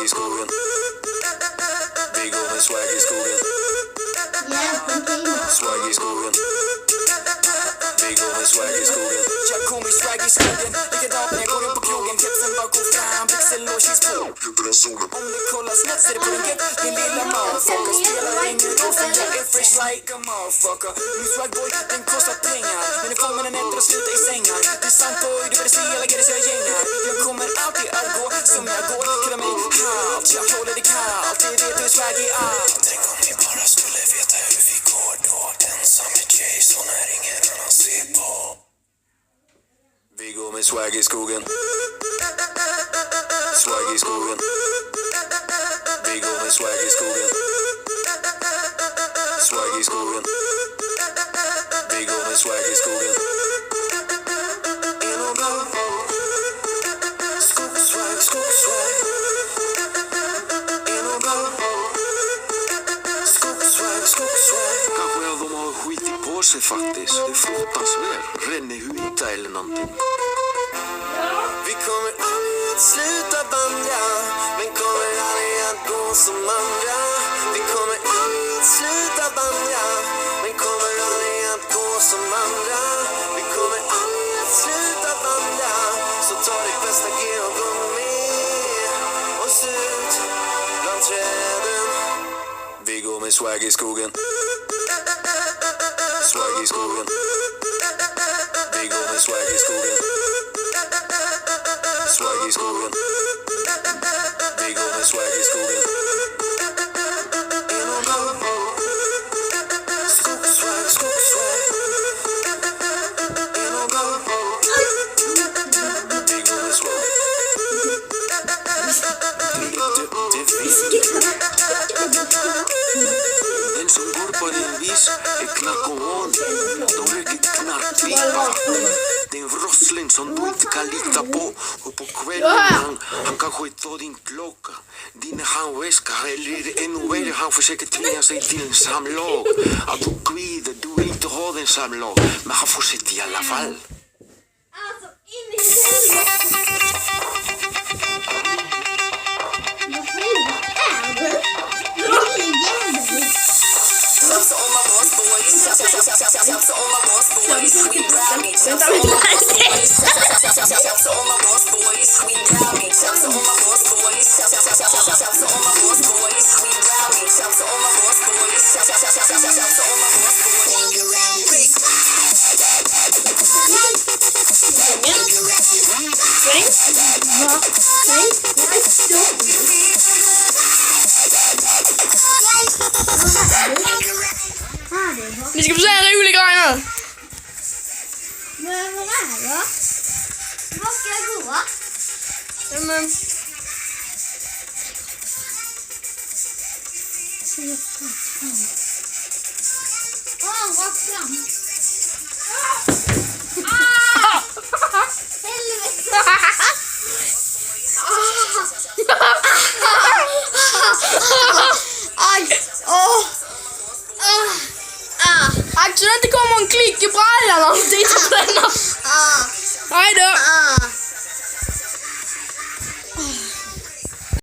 swag i skogen. Vi går med swag i skogen. Swag i skogen. Vi går med swag i skogen. Jag går med swag i skogen. Likadant när jag går in på krogen. Kepsen bara går fram, pixel och cheese på. Om du kollar snett ser det på din gett. Din lilla motherfucker. Spelar ingen roll för jag är fresh like a motherfucker. Min swagboy, den kostar pengar. Men den får mig den efter att sluta i sängar. Det är sant boy, du börjar se alla grejer så jag gängar. Jag kommer alltid att gå som jag går. Kalla mig halt, jag håller det kallt. Det vet du swag i allt. Tänk om ni bara skulle veta hur vi går då. Ensam med Jason när ingen annan ser på. Vi går med swag i skogen. Swag i skogen. Vi går med swag i skogen. Swag i skogen. Vi går med swag i skogen. Inom blå. Skogsswag, skogsswag. Inom blå. Skogsswag, skogsswag. Kanske de har skitit på sig faktiskt. Det är fruktansvärt. Rennehuita eller någonting. Vi kommer aldrig att sluta banda, men kommer aldrig att gå som andra. Vi kommer aldrig att sluta banda, men kommer aldrig att gå som andra. Vi kommer aldrig att sluta banda, så ta ditt bästa gear och gå med oss ut bland träden. Vi går med swag i skogen. Swag i skogen. Vi går med swag i skogen. Swag i skogen. Vi går med swag i skogen. Inom blå. Skogsswag, skogsswag. Inom blå. Vi går med swag. Den som går på din vis är knarkoman. De röker knarkpipa. Det är en vrossling som du inte kan lita på. Och på kvällen han kanske tar din klocka, din handväska, eller ännu värre, han försöker tvinga sig till en samlag. Att du kvider, du vill inte ha den samlag, men han fortsätter i alla fall. Alltså, in i helvete. Vi ska få se en rolig grej nu. Men vad är det då? Var ska jag gå? Ja, men... Rakt fram. Helvete. Aj! Axel, det inte kommer en klick i brallan om du tittar på denna. Hej då!